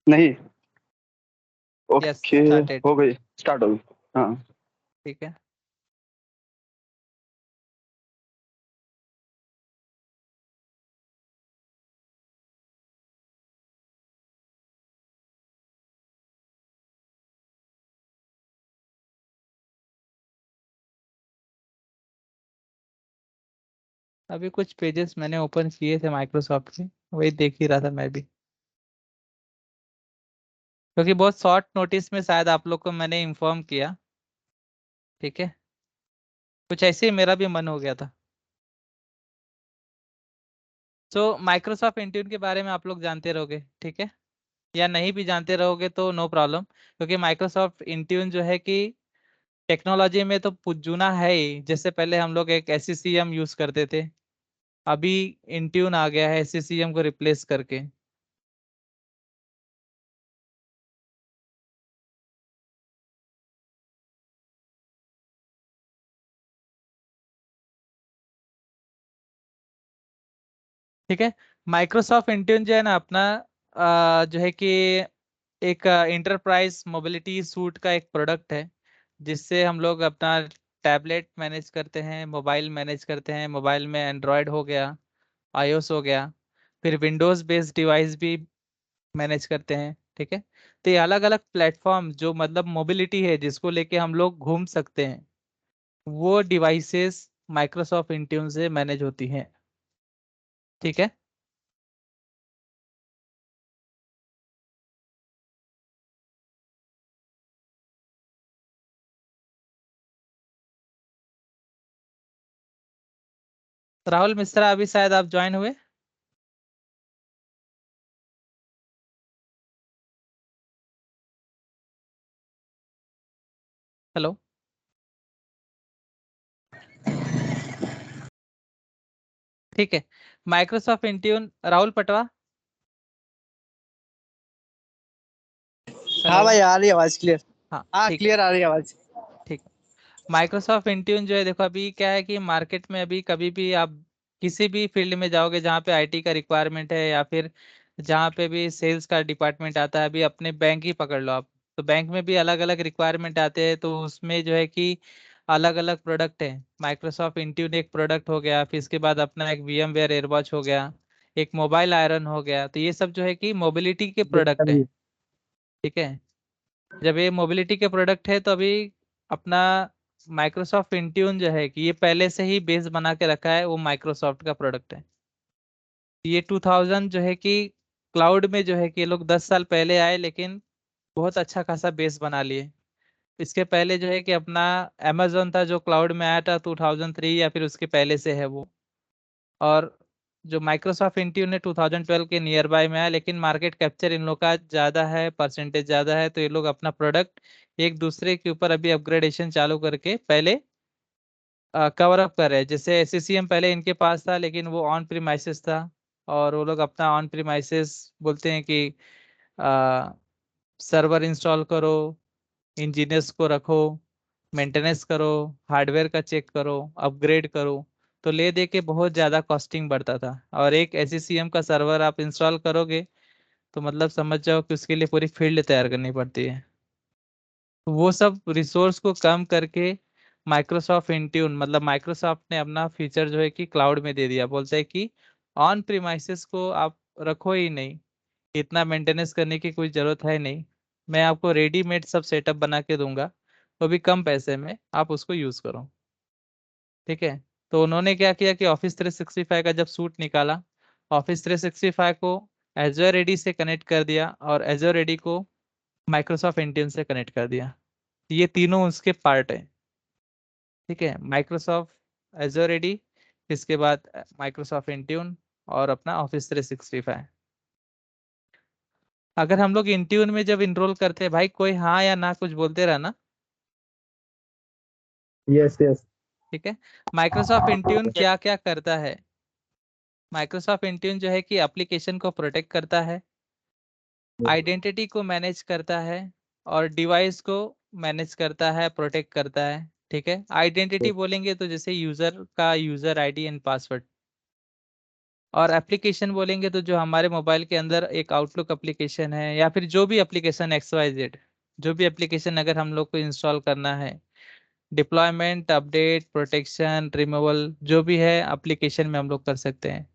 नहीं। Yes, okay. Started. हो गई, स्टार्ट हो गई। हाँ। ठीक है। अभी कुछ पेजेस मैंने ओपन किए थे माइक्रोसॉफ्ट के, वही देख ही रहा था मैं भी, क्योंकि बहुत शॉर्ट नोटिस में शायद आप लोग को मैंने इन्फॉर्म किया। ठीक है, कुछ ऐसे ही मेरा भी मन हो गया था। तो माइक्रोसॉफ्ट इंट्यून के बारे में आप लोग जानते रहोगे, ठीक है, या नहीं भी जानते रहोगे तो नो प्रॉब्लम, क्योंकि माइक्रोसॉफ्ट इंट्यून जो है कि टेक्नोलॉजी में तो जूना है ही। जैसे पहले हम लोग एक SCCM यूज करते थे, अभी इंट्यून आ गया है SCCM को रिप्लेस करके। ठीक है, माइक्रोसॉफ्ट इंट्यून जो है ना अपना जो है कि एक इंटरप्राइज मोबिलिटी सूट का एक प्रोडक्ट है, जिससे हम लोग अपना टैबलेट मैनेज करते हैं, मोबाइल मैनेज करते हैं। मोबाइल में एंड्रॉयड हो गया, iOS हो गया, फिर विंडोज़ बेस्ड डिवाइस भी मैनेज करते हैं। ठीक है, तो ये अलग अलग प्लेटफॉर्म जो मतलब मोबिलिटी है जिसको लेके हम लोग घूम सकते हैं, वो डिवाइसेस माइक्रोसॉफ्ट इंट्यून से मैनेज होती हैं। ठीक है, राहुल मिश्रा अभी शायद आप ज्वाइन हुए। हेलो। ठीक है, माइक्रोसॉफ्ट इंट्यून, राहुल पटवा। हाँ हेलो। भाई, आ रही है आवाज क्लियर। हाँ हाँ, ठीक है। क्लियर आ रही है आवाज। ठीक है, माइक्रोसॉफ्ट इंट्यून जो है देखो, अभी क्या है कि मार्केट में अभी कभी भी आप किसी भी फील्ड में जाओगे जहाँ पे IT का रिक्वायरमेंट है, या फिर जहाँ पे भी सेल्स का डिपार्टमेंट आता है, अभी अपने बैंक ही पकड़ लो आप, तो बैंक में भी अलग अलग रिक्वायरमेंट आते हैं, तो उसमें जो है कि अलग अलग प्रोडक्ट है। माइक्रोसॉफ्ट इंट्यून एक प्रोडक्ट हो गया, फिर इसके बाद अपना एक VMware एयरवॉच हो गया, एक मोबाइल आयरन हो गया, तो ये सब जो है कि मोबिलिटी के प्रोडक्ट है। ठीक है, जब ये मोबिलिटी के प्रोडक्ट है तो अभी अपना माइक्रोसॉफ्ट इंट्यून जो है कि ये पहले से ही बेस बना के रखा है, वो माइक्रोसॉफ्ट का प्रोडक्ट है। ये 2000 जो है कि क्लाउड में जो है कि ये लोग 10 साल पहले आए, लेकिन बहुत अच्छा खासा बेस बना लिए। इसके पहले जो है कि अपना अमेजोन था जो क्लाउड में आया था 2003, या फिर उसके पहले से है वो। और जो माइक्रोसॉफ्ट इंट्यून है 2012 के नियर बाय में आया, लेकिन मार्केट कैप्चर इन लोग का ज़्यादा है, परसेंटेज ज़्यादा है, तो ये लोग अपना प्रोडक्ट एक दूसरे के ऊपर अभी अपग्रेडेशन चालू करके पहले कवर अप कर रहे हैं। जैसे SCCM पहले इनके पास था, लेकिन वो ऑन प्रीमाइसेस था, और वो लोग अपना ऑन प्रीमाइसेस बोलते हैं कि सर्वर इंस्टॉल करो, इंजीनियर्स को रखो, मेंटेनेंस करो, हार्डवेयर का चेक करो, अपग्रेड करो, तो ले दे के बहुत ज़्यादा कॉस्टिंग बढ़ता था। और एक SCCM का सर्वर आप इंस्टॉल करोगे तो मतलब समझ जाओ कि उसके लिए पूरी फील्ड तैयार करनी पड़ती है। तो वो सब रिसोर्स को कम करके माइक्रोसॉफ्ट इंट्यून, मतलब माइक्रोसॉफ्ट ने अपना फीचर जो है कि क्लाउड में दे दिया। बोलते हैं कि ऑन प्रीमाइसेस को आप रखो ही नहीं, इतना मेंटेनेंस करने की कोई ज़रूरत है नहीं, मैं आपको रेडीमेड सब सेटअप बना के दूंगा, तो भी कम पैसे में आप उसको यूज़ करो। ठीक है, तो उन्होंने क्या किया कि ऑफिस 365 का जब सूट निकाला, ऑफिस 365 को एजोर एडी से कनेक्ट कर दिया, और एजोर एडी को माइक्रोसॉफ्ट इंट्यून से कनेक्ट कर दिया। ये तीनों उसके पार्ट है। ठीक है, माइक्रोसॉफ्ट एजोर एडी, इसके बाद माइक्रोसॉफ्ट इंट्यून, और अपना ऑफिस 365। अगर हम लोग इंट्यून में जब इनरोल करते हैं भाई, कोई हाँ या ना कुछ बोलते रहना। Yes yes. ठीक है, माइक्रोसॉफ्ट इंट्यून क्या क्या करता है। माइक्रोसॉफ्ट इंट्यून जो है कि एप्लीकेशन को प्रोटेक्ट करता है, आइडेंटिटी को मैनेज करता है, और डिवाइस को मैनेज करता है, प्रोटेक्ट करता है। ठीक है, आइडेंटिटी बोलेंगे तो जैसे यूजर का यूजर ID एंड पासवर्ड, और एप्लीकेशन बोलेंगे तो जो हमारे मोबाइल के अंदर एक आउटलुक एप्लीकेशन है या फिर जो भी एप्लीकेशन XYZ, जो भी एप्लीकेशन अगर हम लोग को इंस्टॉल करना है, डिप्लॉयमेंट, अपडेट, प्रोटेक्शन, रिमूवल, जो भी है एप्लीकेशन में हम लोग कर सकते हैं।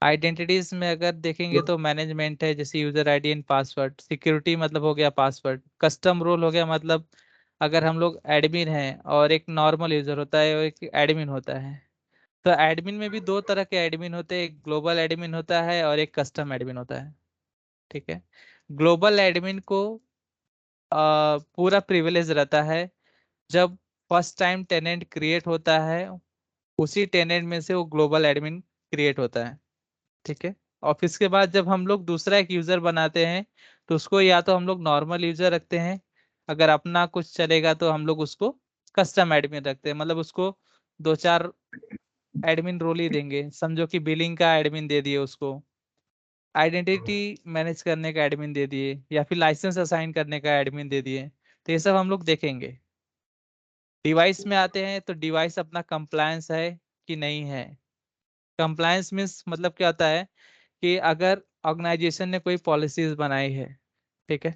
आइडेंटिटीज में अगर देखेंगे तो मैनेजमेंट है, जैसे user ID and password. Security मतलब हो गया पासवर्ड। कस्टम रोल हो गया, मतलब अगर हम लोग एडमिन हैं और एक नॉर्मल यूजर होता है और एक एडमिन होता है, तो एडमिन में भी दो तरह के एडमिन होते हैं, एक ग्लोबल एडमिन होता है और एक कस्टम एडमिन होता है। ठीक है। ग्लोबल एडमिन को पूरा प्रिविलेज रहता है। जब फर्स्ट टाइम टेनेंट क्रिएट होता है, उसी टेनेंट में से वो ग्लोबल एडमिन क्रिएट होता है। ठीक है। और फिर इसके बाद जब हम लोग दूसरा एक यूजर बनाते हैं, तो उसको या तो हम लोग नॉर्मल यूजर रखते हैं, अगर अपना कुछ चलेगा तो हम लोग उसको कस्टम एडमिन रखते हैं, मतलब उसको दो चार एडमिन रोल ही देंगे। समझो कि बिलिंग का एडमिन दे दिए उसको, आइडेंटिटी मैनेज करने का एडमिन दे दिए, या फिर लाइसेंस असाइन करने का एडमिन दे दिए। तो ये सब हम लोग देखेंगे। डिवाइस में आते हैं तो डिवाइस अपना कंप्लायंस है कि नहीं है। कंप्लायंस मीन्स मतलब क्या होता है कि अगर ऑर्गेनाइजेशन ने कोई पॉलिसीज बनाई है, ठीक है,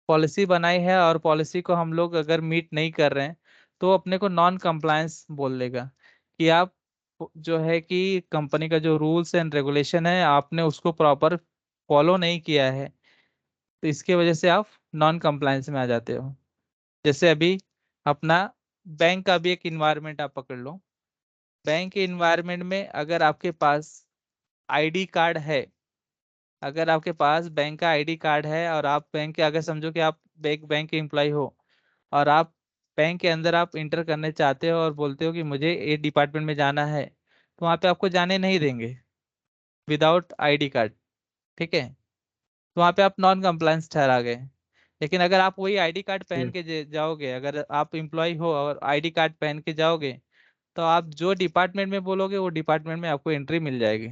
पॉलिसी बनाई है और पॉलिसी को हम लोग अगर मीट नहीं कर रहे हैं, तो अपने को नॉन कंप्लायंस बोल देगा कि आप जो है कि कंपनी का जो रूल्स एंड रेगुलेशन है आपने उसको प्रॉपर फॉलो नहीं किया है, तो इसके वजह से आप नॉन कंप्लायंस में आ जाते हो। जैसे अभी अपना बैंक का भी एक इन्वायरमेंट आप पकड़ लो। बैंक के इन्वायरमेंट में अगर आपके पास आईडी कार्ड है, अगर आपके पास बैंक का आईडी कार्ड है और आप बैंक के, अगर समझो कि आप बैंक बैंक के एम्प्लॉय हो और आप बैंक के अंदर आप इंटर करने चाहते हो और बोलते हो कि मुझे ए डिपार्टमेंट में जाना है, तो वहाँ पे आपको जाने नहीं देंगे विदाउट आईडी कार्ड। ठीक है। तो वहाँ पे आप नॉन कंप्लायंस ठहरा गए। लेकिन अगर आप वही आईडी कार्ड पहन के जाओगे, अगर आप एम्प्लॉय हो और आईडी कार्ड पहन के जाओगे, तो आप जो डिपार्टमेंट में बोलोगे वो डिपार्टमेंट में आपको एंट्री मिल जाएगी।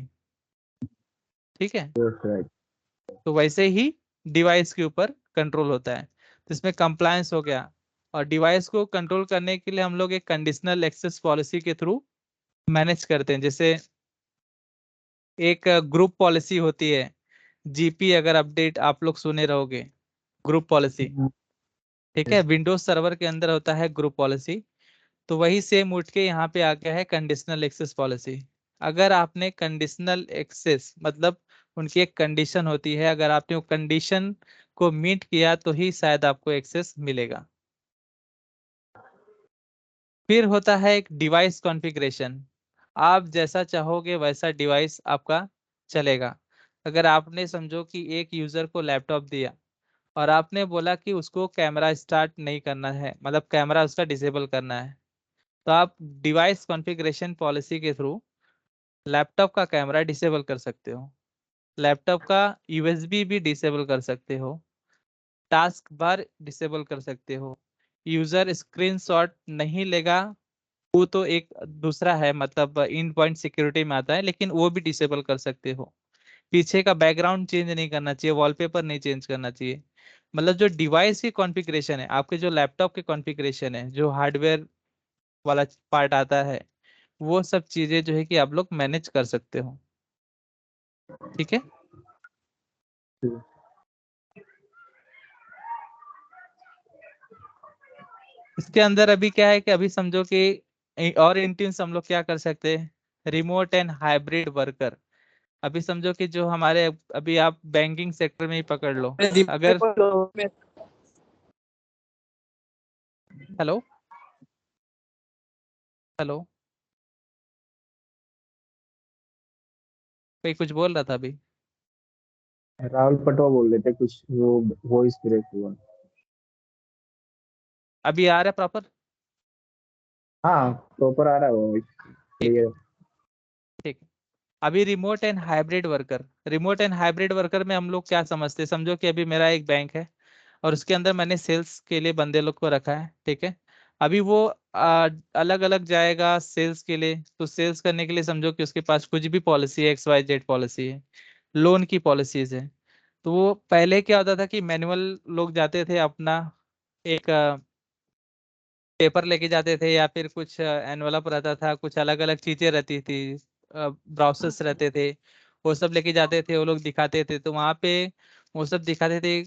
ठीक है। तो वैसे ही डिवाइस के ऊपर कंट्रोल होता है, तो इसमें कंप्लायंस हो गया। और डिवाइस को कंट्रोल करने के लिए हम लोग एक कंडीशनल एक्सेस पॉलिसी के थ्रू मैनेज करते हैं। जैसे एक ग्रुप पॉलिसी होती है, जीपी, अगर अपडेट आप लोग सुने रहोगे, ग्रुप पॉलिसी। ठीक है। विंडोज सर्वर के अंदर होता है ग्रुप पॉलिसी। तो वही सेम उठ के यहाँ पे आ गया है कंडीशनल एक्सेस पॉलिसी। अगर आपने कंडीशनल एक्सेस मतलब उनकी एक कंडीशन होती है, अगर आपने वो कंडीशन को मीट किया तो ही शायद आपको एक्सेस मिलेगा। फिर होता है एक डिवाइस कॉन्फ़िगरेशन। आप जैसा चाहोगे वैसा डिवाइस आपका चलेगा। अगर आपने समझो कि एक यूजर को लैपटॉप दिया और आपने बोला कि उसको कैमरा स्टार्ट नहीं करना है, मतलब कैमरा उसका डिसेबल करना है, तो आप डिवाइस कॉन्फ़िगरेशन पॉलिसी के थ्रू लैपटॉप का कैमरा डिसेबल कर सकते हो, लैपटॉप का यूएसबी भी डिसेबल कर सकते हो, टास्क बार डिसेबल कर सकते हो, यूजर स्क्रीनशॉट नहीं लेगा, वो तो एक दूसरा है, मतलब इन पॉइंट सिक्योरिटी में आता है, लेकिन वो भी डिसेबल कर सकते हो। पीछे का बैकग्राउंड चेंज नहीं करना चाहिए, वॉलपेपर नहीं चेंज करना चाहिए। मतलब जो डिवाइस की कॉन्फ़िगरेशन है, आपके जो लैपटॉप के कॉन्फ़िगरेशन है, जो हार्डवेयर वाला पार्ट आता है, वो सब चीजें जो है कि आप लोग मैनेज कर सकते हो। ठीक है। इसके अंदर अभी क्या है कि अभी समझो कि और इंटीन्स हम लोग क्या कर सकते हैं, रिमोट एंड हाइब्रिड वर्कर। अभी समझो कि जो हमारे अभी आप बैंकिंग सेक्टर में ही पकड़ लो, अगर, हेलो हेलो, कोई कुछ बोल रहा था अभी। राहुल पटवा बोल रहे थे कुछ, वो वॉइस ब्रेक हुआ। अभी आ रहा है प्रॉपर। हाँ, प्रॉपर आ रहा है वॉइस ठीक है। क्लियर। ठीक है। अभी remote and hybrid worker, remote and hybrid worker में हम लोग क्या समझते हैं, समझो कि अभी मेरा एक बैंक है और उसके अंदर मैंने सेल्स के लिए बंदे लोग को रखा है। ठीक है। अभी वो अलग अलग जाएगा सेल्स के लिए, तो सेल्स करने के लिए समझो कि उसके पास कुछ भी पॉलिसी है, XYZ पॉलिसी है, लोन की पॉलिसीज है। तो वो पहले क्या होता था कि मैनुअल लोग जाते थे, अपना एक पेपर लेके जाते थे या फिर कुछ एनवलप रहता था, कुछ अलग अलग चीजें रहती थी, ब्राउजर्स रहते थे, वो सब लेके जाते थे, वो लोग दिखाते थे, तो वहाँ पे वो सब दिखाते थे,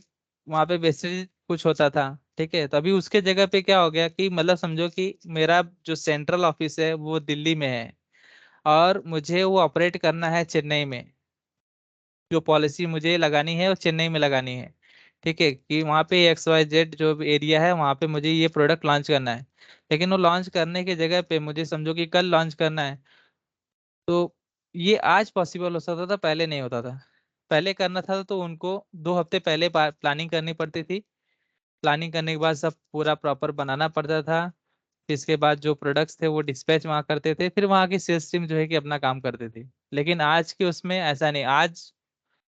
वहाँ पे बेसिस कुछ होता था। ठीक है, तो अभी उसके जगह पे क्या हो गया कि मतलब समझो कि मेरा जो सेंट्रल ऑफिस है वो दिल्ली में है, और मुझे वो ऑपरेट करना है चेन्नई में। जो पॉलिसी मुझे लगानी है वो चेन्नई में लगानी है। ठीक है, कि वहाँ पे XYZ जो एरिया है वहाँ पे मुझे ये प्रोडक्ट लॉन्च करना है। लेकिन वो लॉन्च करने की जगह पे मुझे समझो कि कल लॉन्च करना है, तो ये आज पॉसिबल हो सकता था, पहले नहीं होता था। पहले करना था तो उनको 2 हफ्ते पहले प्लानिंग करनी पड़ती थी। प्लानिंग करने के बाद सब पूरा प्रॉपर बनाना पड़ता था। फिर इसके बाद जो प्रोडक्ट्स थे वो डिस्पैच वहाँ करते थे, फिर वहाँ की सेल्स टीम जो है कि अपना काम करती थी। लेकिन आज के उसमें ऐसा नहीं। आज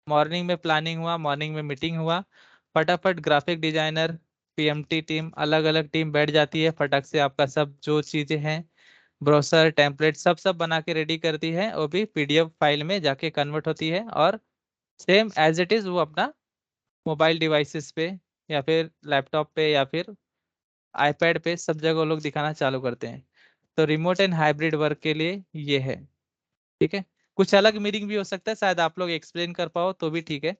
मॉर्निंग में प्लानिंग हुआ, मॉर्निंग में मीटिंग हुआ, फटाफट ग्राफिक डिजाइनर, PMT टीम, अलग अलग टीम बैठ जाती है, फटक से आपका सब जो चीजें हैं, ब्रोशर टेम्पलेट सब सब बना के रेडी करती है, वो भी PDF फाइल में जाके कन्वर्ट होती है, और सेम एज इट इज वो अपना मोबाइल डिवाइसेस पे या फिर लैपटॉप पे या फिर आईपैड पे सब जगह वो लोग दिखाना चालू करते हैं। तो रिमोट एंड हाइब्रिड वर्क के लिए ये है। ठीक है, कुछ अलग मीनिंग भी हो सकता है, शायद आप लोग एक्सप्लेन कर पाओ तो भी ठीक है।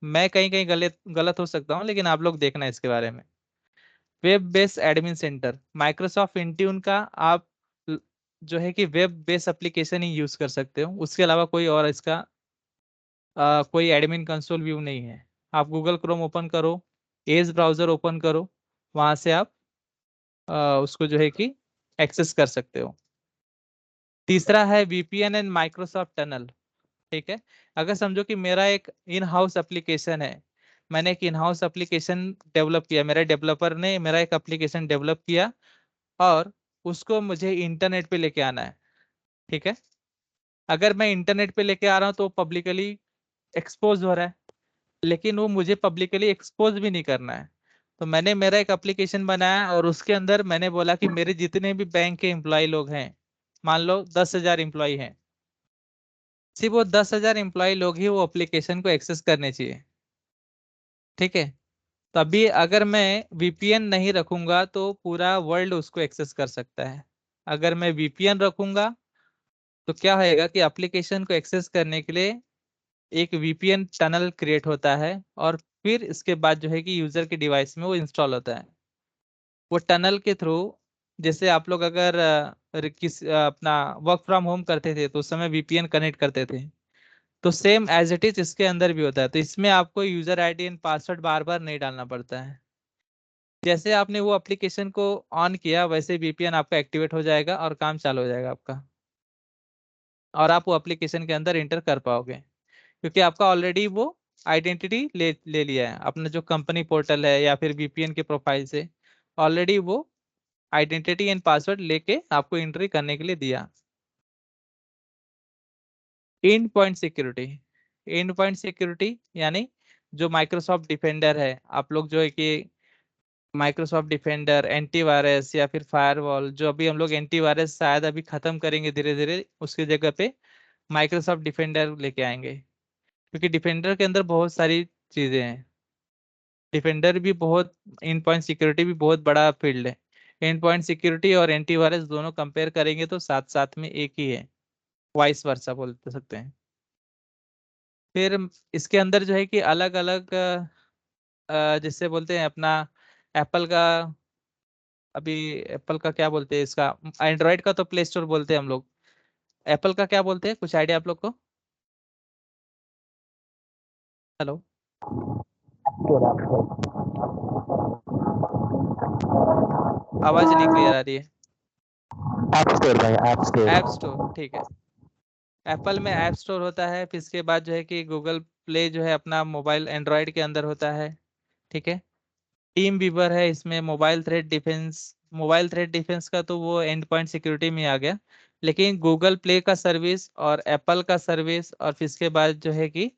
मैं कहीं कहीं गलत गलत हो सकता हूँ, लेकिन आप लोग देखना इसके बारे में। Web base admin centre, Microsoft Intune का आप जो है कि वेब बेस एप्लीकेशन ही यूज कर सकते हो, उसके अलावा कोई और इसका कोई एडमिन कंसोल व्यू नहीं है। आप गूगल क्रोम ओपन करो, एज ब्राउजर ओपन करो, वहां से आप उसको जो है कि एक्सेस कर सकते हो। तीसरा है VPN एंड माइक्रोसॉफ्ट टनल। ठीक है, अगर समझो कि मेरा एक इन हाउस एप्लीकेशन है, मैंने एक इन हाउस एप्लीकेशन डेवलप किया, मेरे डेवलपर ने मेरा एक एप्लीकेशन डेवलप किया, और उसको मुझे इंटरनेट पे लेके आना है। ठीक है, अगर मैं इंटरनेट पे लेके आ रहा हूँ तो पब्लिकली एक्सपोज हो रहा है, लेकिन वो मुझे पब्लिकली एक्सपोज भी नहीं करना है। तो मैंने मेरा एक एप्लीकेशन बनाया, और उसके अंदर मैंने बोला कि मेरे जितने भी बैंक के एम्प्लॉय लोग हैं, मान लो 10,000 एम्प्लॉय हैं, सिर्फ वो 10,000 एम्प्लॉय लोग ही वो एप्लीकेशन को एक्सेस करने चाहिए। ठीक है, तभी अगर मैं VPN नहीं रखूंगा तो पूरा वर्ल्ड उसको एक्सेस कर सकता है। अगर मैं VPN रखूंगा तो क्या होएगा कि एप्लीकेशन को एक्सेस करने के लिए एक VPN टनल क्रिएट होता है, और फिर इसके बाद जो है कि यूजर के डिवाइस में वो इंस्टॉल होता है। वो टनल के थ्रू, जैसे आप लोग अगर अपना वर्क फ्रॉम होम करते थे तो उस समय VPN कनेक्ट करते थे, तो सेम एज इट इज इसके अंदर भी होता है। तो इसमें आपको यूजर ID एंड पासवर्ड बार बार नहीं डालना पड़ता है। जैसे आपने वो एप्लीकेशन को ऑन किया, वैसे VPN आपका एक्टिवेट हो जाएगा और काम चालू हो जाएगा आपका, और आप वो एप्लीकेशन के अंदर इंटर कर पाओगे, क्योंकि आपका ऑलरेडी वो आइडेंटिटी ले ले लिया है अपना जो कंपनी पोर्टल है या फिर VPN के प्रोफाइल से, ऑलरेडी वो आइडेंटिटी एंड पासवर्ड लेके आपको एंट्री करने के लिए दिया। And point security, and point security यानी जो माइक्रोसॉफ्ट डिफेंडर है, आप लोग जो है कि माइक्रोसॉफ्ट डिफेंडर, एंटीवायरस या फिर फायरवॉल, जो अभी हम लोग एंटीवायरस शायद अभी खत्म करेंगे धीरे धीरे, उसकी जगह पे माइक्रोसॉफ्ट डिफेंडर लेके आएंगे, क्योंकि डिफेंडर के अंदर बहुत सारी चीजें हैं। डिफेंडर भी बहुत, इन पॉइंट सिक्योरिटी भी बहुत बड़ा फील्ड है। एंड पॉइंट सिक्योरिटी और एंटीवायरस दोनों कंपेयर करेंगे तो साथ साथ में एक ही है, वाइस वर्सा बोल सकते हैं। फिर इसके अंदर जो है कि अलग अलग जिससे बोलते हैं अपना एप्पल का, अभी एप्पल का क्या बोलते हैं इसका, एंड्रॉइड का तो प्ले स्टोर बोलते हैं हम लोग, एप्पल का क्या बोलते हैं, कुछ आइडिया आप लोग को? हेलो, आवाज नहीं क्लियर आ रही है। ऐप स्टोर भाई, ऐप ऐप स्टोर। स्टोर, ठीक है। एप्पल में ऐप स्टोर होता है, फिर इसके बाद जो है कि गूगल प्ले जो है अपना मोबाइल एंड्रॉयड के अंदर होता है। ठीक है, टीम वीवर है इसमें, mobile threat defence, mobile threat defence का तो वो एंड पॉइंट सिक्योरिटी में आ गया। लेकिन गूगल प्ले का सर्विस और एप्पल का सर्विस, और फिर इसके बाद जो है कि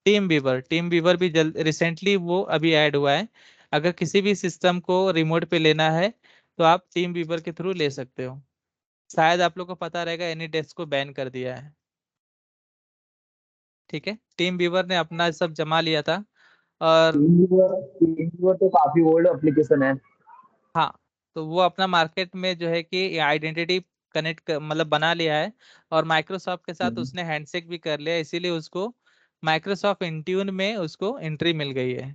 टीम वीवर, टीम वीवर भी जल्द रिसेंटली वो अभी ऐड हुआ है। अगर किसी भी सिस्टम को रिमोट पे लेना है तो आप टीम वीवर के थ्रू ले सकते हो। शायद आप लोग को पता रहेगा, एनी डेस्क को बैन कर दिया है। ठीक है, टीम वीवर ने अपना सब जमा लिया था। और टीमवीवर तो काफी ओल्ड एप्लीकेशन है। हाँ, तो वो अपना मार्केट में जो है कि आइडेंटिटी कनेक्ट मतलब बना लिया है, और माइक्रोसॉफ्ट के साथ हम्म, उसने हैंडशेक भी कर लिया, इसीलिए उसको माइक्रोसॉफ्ट इंट्यून में उसको एंट्री मिल गई है।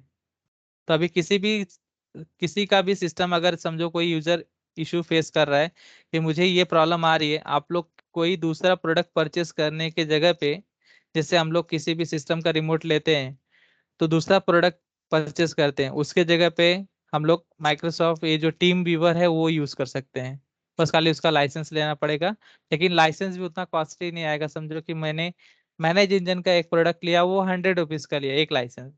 तो अभी किसी का भी सिस्टम अगर समझो कोई यूजर इशू फेस कर रहा है कि मुझे ये प्रॉब्लम आ रही है, आप लोग कोई दूसरा प्रोडक्ट परचेस करने के जगह पे, जैसे हम लोग किसी भी सिस्टम का रिमोट लेते हैं तो दूसरा प्रोडक्ट परचेस करते हैं, उसके जगह पे हम लोग माइक्रोसॉफ्ट ये जो टीम व्यूवर है वो यूज कर सकते हैं। बस खाली उसका लाइसेंस लेना पड़ेगा, लेकिन लाइसेंस भी उतना कॉस्टली नहीं आएगा। समझो कि मैंने मैनेज इंजन का एक प्रोडक्ट लिया, वो 100 रुपीज का लिया एक लाइसेंस।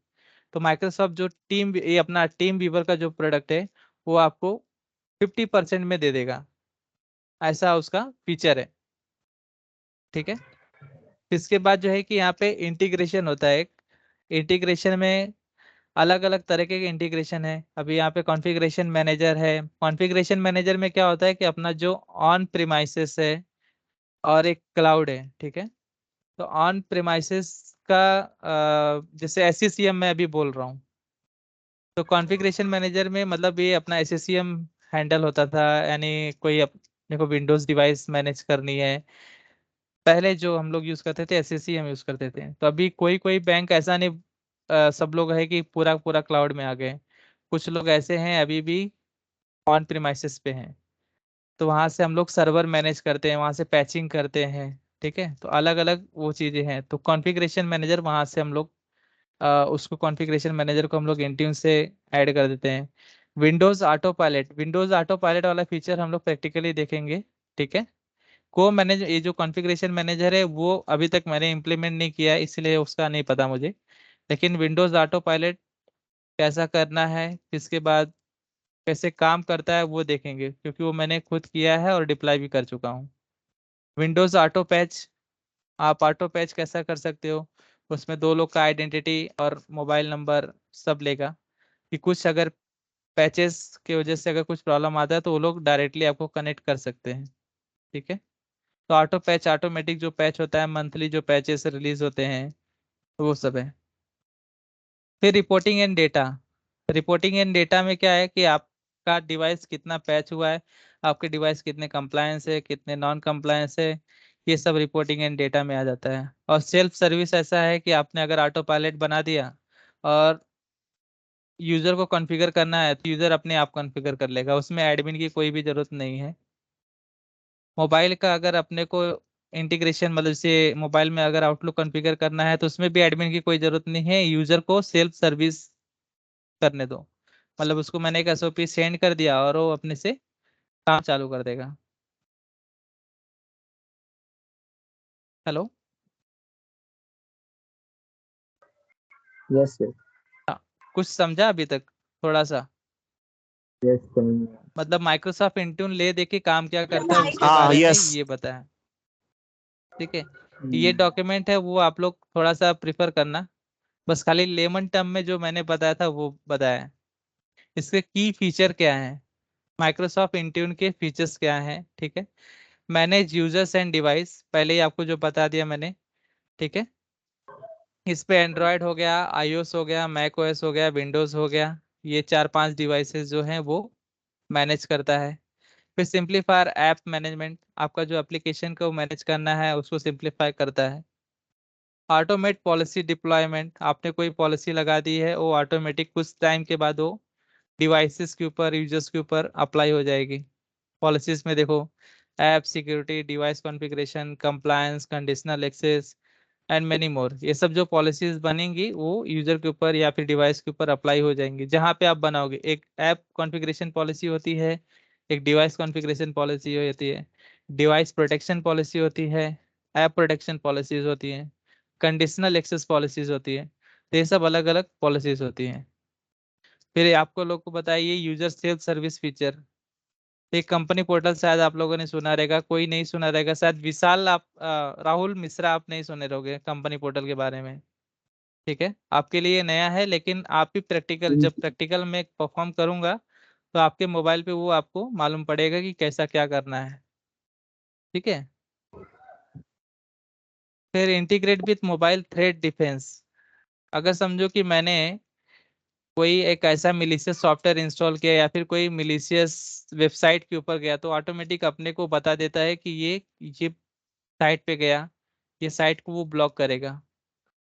तो माइक्रोसॉफ्ट जो ये अपना टीम व्यूवर का जो प्रोडक्ट है वो आपको 50% में दे देगा, ऐसा उसका फीचर है। ठीक है। इसके बाद जो है कि यहाँ पे इंटीग्रेशन होता है। इंटीग्रेशन में अलग अलग तरह के इंटीग्रेशन है। अभी यहाँ पे कॉन्फ़िगरेशन मैनेजर है। कॉन्फ़िगरेशन मैनेजर में क्या होता है कि अपना जो ऑन प्रीमाइसेस है और एक क्लाउड है, ठीक है। तो ऑन प्रीमाइसेस का जैसे एससीसीएम में अभी बोल रहा हूँ, तो कॉन्फ़िगरेशन मैनेजर में मतलब ये अपना एससीसीएम हैंडल होता था, यानी कोई अपने को विंडोज डिवाइस मैनेज करनी है। पहले जो हम लोग यूज करते थे एससीसीएम यूज करते थे। तो अभी कोई कोई बैंक ऐसा नहीं, सब लोग है कि पूरा पूरा क्लाउड में आ गए। कुछ लोग ऐसे हैं अभी भी ऑन प्रीमाइसेस पे हैं, तो वहां से हम लोग सर्वर मैनेज करते हैं, वहां से पैचिंग करते हैं। ठीक है। तो अलग अलग वो चीजें हैं। तो कॉन्फ़िगरेशन मैनेजर वहां से हम लोग उसको कॉन्फ़िगरेशन मैनेजर को हम लोग इंट्यून से ऐड कर देते हैं। विंडोज ऑटो पायलट वाला फीचर हम लोग प्रैक्टिकली देखेंगे। ठीक है। को मैनेज ये जो कॉन्फ़िगरेशन मैनेजर है वो अभी तक मैंने इम्प्लीमेंट नहीं किया है, इसलिए उसका नहीं पता मुझे। लेकिन विंडोज ऑटो पायलट कैसा करना है, इसके बाद कैसे काम करता है वो देखेंगे, क्योंकि वो मैंने खुद किया है और डिप्लॉय भी कर चुका हूँ। विंडोज ऑटो पैच, आप ऑटो पैच कैसा कर सकते हो, उसमें दो लोग का आइडेंटिटी और मोबाइल नंबर सब लेगा, कि कुछ अगर पैचेस की वजह से अगर कुछ प्रॉब्लम आता है तो वो लोग डायरेक्टली आपको कनेक्ट कर सकते हैं। ठीक है। तो ऑटो पैच ऑटोमेटिक जो पैच होता है, मंथली जो पैचेस रिलीज होते हैं, तो वो सब है। फिर reporting and data. Reporting and data में क्या है कि आपका डिवाइस कितना पैच हुआ है, आपके डिवाइस कितने कंप्लायंस है, कितने नॉन कंप्लायंस है, ये सब रिपोर्टिंग एंड डेटा में आ जाता है। और सेल्फ सर्विस ऐसा है कि आपने अगर ऑटो पायलट बना दिया और यूजर को कॉन्फ़िगर करना है तो यूजर अपने आप कॉन्फ़िगर कर लेगा, उसमें एडमिन की कोई भी जरूरत नहीं है। मोबाइल का अगर अपने को इंटीग्रेशन मतलब से मोबाइल में अगर आउटलुक कॉन्फ़िगर करना है तो उसमें भी एडमिन की कोई जरूरत नहीं है, यूजर को सेल्फ सर्विस करने दो। मतलब उसको मैंने एक एसओपी सेंड कर दिया और वो अपने से काम चालू कर देगा। हेलो। Yes sir. हाँ, कुछ समझा अभी तक थोड़ा सा? यस समझ मतलब माइक्रोसॉफ्ट इंट्यून ले दे के काम क्या करता है उसके हाँ, बारे में यस। ये बताया। ठीक है। ये हम्म, डॉक्यूमेंट है वो आप लोग थोड़ा सा प्रिफर करना, बस खाली लेमन टर्म में जो मैंने बताया था वो बताया। इसके की फीचर क्या है, माइक्रोसॉफ्ट इंट्यून के फीचर्स क्या हैं। ठीक है। मैनेज यूजर्स एंड डिवाइस, पहले ही आपको जो बता दिया मैंने। ठीक है। इस पे एंड्रॉयड हो गया, आईओएस हो गया, मैक ओएस हो गया, विंडोज हो गया, ये चार पांच डिवाइसेस जो हैं वो मैनेज करता है। फिर सिंप्लीफायर ऐप मैनेजमेंट, आपका जो एप्लीकेशन को मैनेज करना है उसको सिंप्लीफाई करता है। ऑटोमेट पॉलिसी डिप्लॉयमेंट, आपने कोई पॉलिसी लगा दी है वो ऑटोमेटिक कुछ टाइम के बाद वो डिवाइसेस के ऊपर यूजर्स के ऊपर अप्लाई हो जाएगी। पॉलिसीज में देखो, app security, device configuration, compliance, conditional access and many more, ये सब जो पॉलिसीज बनेंगी वो यूजर के ऊपर या फिर डिवाइस के ऊपर अप्लाई हो जाएंगी। जहाँ पे आप बनाओगे, एक ऐप कॉन्फ़िगरेशन पॉलिसी होती है, एक डिवाइस कॉन्फ़िगरेशन पॉलिसी होती है, डिवाइस प्रोटेक्शन पॉलिसी होती है, ऐप प्रोटेक्शन पॉलिसीज होती है, कंडीशनल एक्सेस पॉलिसीज होती है। तो ये सब अलग अलग पॉलिसीज होती हैं। फिर आपको लोग को बताइए यूजर सेल्फ सर्विस फीचर। एक कंपनी पोर्टल शायद आप लोगों ने सुना रहेगा, कोई नहीं सुना रहेगा शायद, विशाल आप राहुल मिश्रा आप नहीं सुने रहोगे कंपनी पोर्टल के बारे में। ठीक है। आपके लिए नया है, लेकिन आप भी प्रैक्टिकल, जब प्रैक्टिकल में परफॉर्म करूंगा तो आपके मोबाइल पे वो आपको मालूम पड़ेगा कि कैसा क्या करना है। ठीक है। फिर integrate with mobile threat defence. अगर समझो कि मैंने कोई एक ऐसा मिलीशियस सॉफ्टवेयर इंस्टॉल किया या फिर कोई मिलीशियस वेबसाइट के ऊपर गया, तो ऑटोमेटिक अपने को बता देता है कि ये साइट पे गया, ये साइट को वो ब्लॉक करेगा।